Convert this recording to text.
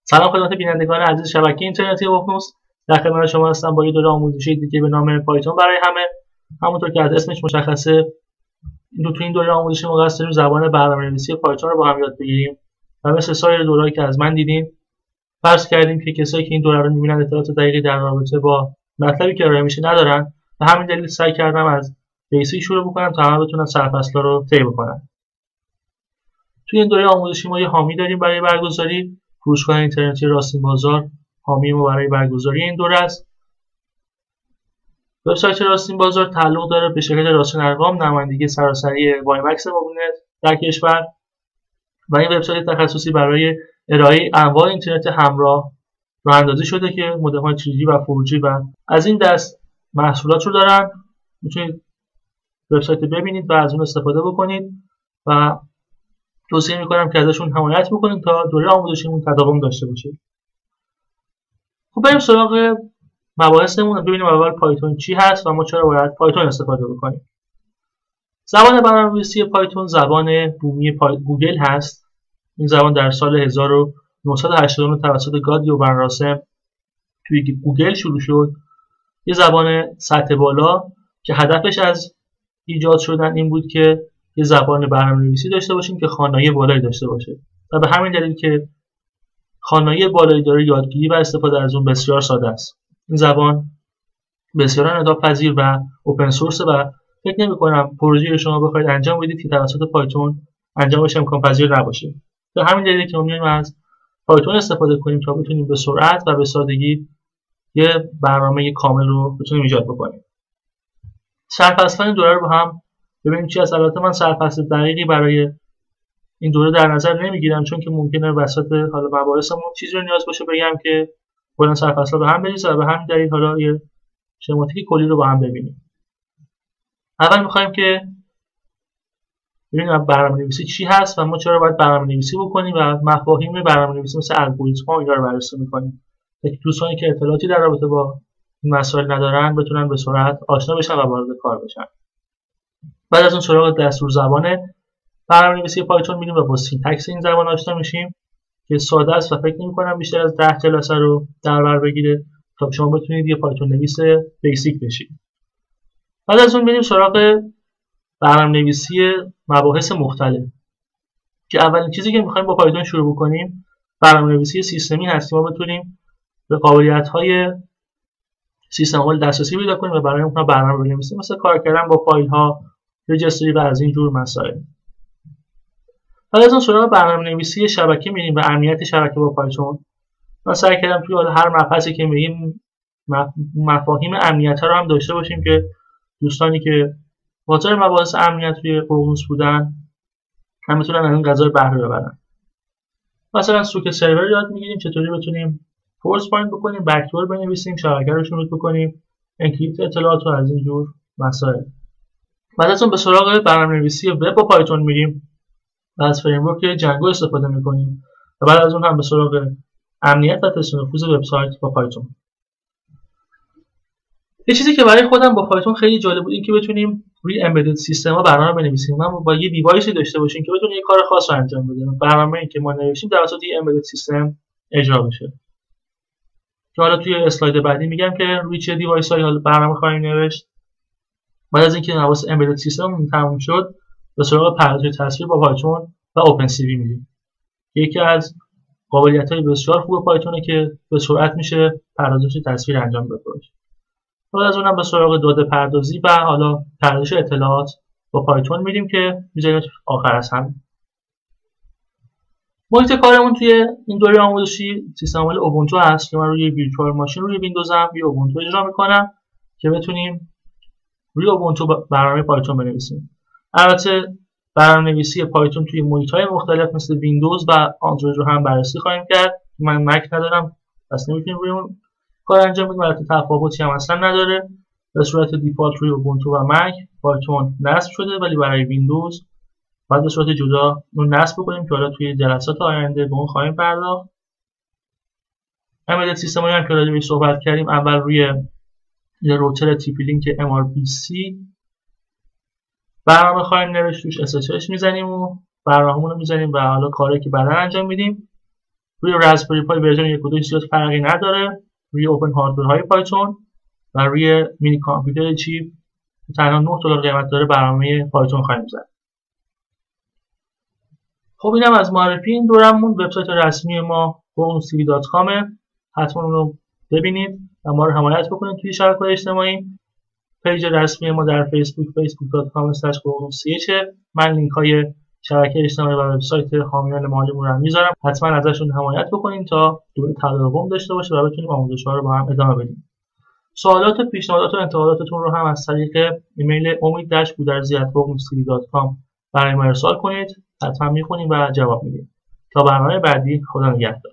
سلام خدمت بینندگان عزیز شبکه اینترنتی اوپنوس. در خدمت شما هستم با یه دوره آموزشی دیگه به نام پایتون برای همه. همونطور که از اسمش مشخصه تو این دوره آموزشی ما قصد داریم زبان برنامه‌نویسی پایتون رو با هم یاد بگیریم و مثل سایر دوره‌ای که از من دیدین فرض کردیم که کسایی که این دوره رو می‌بینن اطلاعات دقیقی در رابطه با مطلبی که ارائه میشه ندارن و همین دلیل سعی کردم از بیسیک شروع بکنم تا همه بتونن سرفصل‌ها رو طی بکنن. توی این دوره آموزشی ما یه حامی داریم برای برگزاری. فروشگاه اینترنتی راستین بازار حامی ما برای برگزاری این دوره است. وبسایت راستین بازار تعلق داره به شرکت راستین ارقام، نمایندگی سراسری وایمکس موبیلنت در کشور و این وبسایت تخصصی برای ارائه انواع اینترنت همراه راه اندازی شده که مودم‌های 3G و 4G و از این دست محصولات رو دارن. میتونید وبسایت رو ببینید و از اون استفاده بکنید و توصیه میکنم که ازشون حمایت بکنید تا دوره آموزشیمون تداوم داشته باشه. خب بریم سراغ مباحثمون. ببینیم اول پایتون چی هست و ما چرا باید پایتون استفاده بکنیم. زبان برنامه‌نویسی پایتون زبان بومی گوگل هست. این زبان در سال 1989 توسط گادیو بن راسم توی گوگل شروع شد. یه زبان سطح بالا که هدفش از ایجاد شدن این بود که یه زبان برنامه‌نویسی داشته باشیم که خوانایی بالایی داشته باشه و به همین دلیل که خوانایی بالایی داره یادگیری و استفاده از اون بسیار ساده است. این زبان بسیار انعطاف‌پذیر و اوپن سورس و فکر نمی‌کنم پروژه‌ای رو شما بخواید انجام بدید که توسط پایتون انجامش امکان پذیر نباشه. به همین دلیل که ما می‌ایم از پایتون استفاده کنیم تا بتونیم به سرعت و به سادگی یه برنامه کامل رو بتونیم ایجاد بکنیم. سرفصل این دوره رو با هم ببینیم چی هست. البته من سرفصل دقیقی برای این دوره در نظر نمیگیرم چون که ممکنه وسط حالا مباحثمون چیزی رو نیاز باشه بگم که کلا سرفصل رو به هم بریزه و به همین دلیل حالا یه شماتیک کلی رو با هم ببینیم. اول می‌خوایم که ببینیم برنامه‌نویسی چی هست و ما چرا باید برنامه‌نویسی بکنیم و مفاهیم برنامه‌نویسی مثل الگوریتم‌ها اینا رو بررسی می‌کنیم تا دوستانی که اطلاعاتی در رابطه با این مسائل ندارن بتونن به سرعت آشنا بشن و وارد کار بشن. بعد از اون سراغ دستور زبان برنامه‌نویسی پایتون میریم و با سینتکس این زبان آشنا میشیم که ساده است و فکر نمی‌کنم بیشتر از 10 جلسه رو در بر بگیره تا شما بتونید یه پایتون نویس بیسیک بشید. بعد از اون میریم سراغ برنامه‌نویسی مباحث مختلف که اولین چیزی که می‌خوایم با پایتون شروع بکنیم برنامه‌نویسی سیستمی هست که ما بتونیم به قابلیت‌های سیستم عامل دسترسی پیدا کنیم و برای اونها برنامه بنویسیم، مثل کار کردن با فایل‌ها، رجستری و از این جور مسائل. بعد از اون سراغ برنامه‌نویسی شبکه میریم و امنیت شبکه با پایتون. من سعی کردم توی هر مبحثی که میگیم مفاهیم امنیت رو هم داشته باشیم که دوستانی که حاضر مباحث امنیت توی اوپنوس بودن هم بتونن از این قضایا بهره ببرن. مثلا سوک سرور یاد میگیریم چطوری بتونیم فورس پوینت بکنیم، بک‌دور بنویسیم، شبکه رو شروع بکنیم، انکریپت اطلاعات و از این جور مسائل. بعد از اون به سراغ برنامه‌نویسی وب با پایتون میریم و از فریمورک جنگو استفاده میکنیم و بعد از اون هم به سراغ امنیت و تست نفوذ وبسایت با پایتون. یه چیزی که برای خودم با پایتون خیلی جالب بود این که بتونیم روی امبدد سیستم‌ها برنامه بنویسیم. ما با یه دیوایسی داشته باشیم که بتونه یه کار خاص رو انجام بده. برنامه‌ای که ما نوشتیم توسط یه امبدد سیستم اجرا بشه. که حالا توی اسلاید بعدی میگم که روی چه دیوایس‌هایی حالا برنامه خواهیم نوشت. بعد از اینکه حواس امبدد سیستم تموم شد به سراغ پردازش تصویر با پایتون و اوپن سی وی میریم. یکی از قابلیت‌های بسیار خوب پایتونه که به سرعت میشه پردازش تصویر انجام داده باشه. بعد از اونم به سراغ داده پردازی و حالا پردازش اطلاعات با پایتون میریم که میذاریم آخر از هم. محیط کارمون توی این دوره آموزشی سیستم عامل اوبونتو هست که من روی ویرچوال ماشین روی ویندوزم روی اوبونتو اجرا میکنم که بتونیم روی اوبونتو برنامه پایتون بنویسیم. البته برنامه‌نویسی پایتون توی محیط‌های مختلف مثل ویندوز و آندروید رو هم بررسی خواهیم کرد. من مک ندارم پس نمیتونیم روی اون کار انجام بدیم. البته تفاوتی هم اصلا نداره. به صورت دیفالت روی اوبونتو و مک پایتون نصب شده ولی برای ویندوز باید به صورت جدا اون نصب کنیم که حالا توی جلسات آینده به اون خواهیم پرداخت. امبدد سیستم‌هایی هم که راجعش صحبت کردیم اول روی یه روتر تیپی لینک MRPC برنامه خواهیم نوشت، توش SSH میزنیم و برنامه‌مون رو میزنیم و حالا کاری که بعدا انجام میدیم. روی راسپبری پای ورژن 1 و 2 زیاد فرقی نداره، روی اوپن هاردورهای پایتون و روی مینی کامپیوتر چیپ تنها $9 قیمت داره برنامه پایتون خواهیم زد. خب اینم از معرفی این دورمون. وبسایت رسمی ما googlecv.com، حتما اون رو ببینید و ما رو حمایت بکنید توی شبکه‌های اجتماعی. پیج رسمی ما در فیسبوک facebook.com/googlecch. من لینک های شبکه اجتماعی و وبسایت حامیان مالیمون رو میذارم، حتما ازشون حمایت بکنید تا دوره تداوم داشته باشه و بتونیم آموزش‌ها رو با هم ادامه بدیم. سوالات، پیشنهادات و انتقاداتتون رو هم از طریق ایمیل امید-گودرزی@googlecv.com برای ما ارسال کنید. حتما میخونیم و جواب میدیم. تا برنامه بعدی، خدا نگهدار.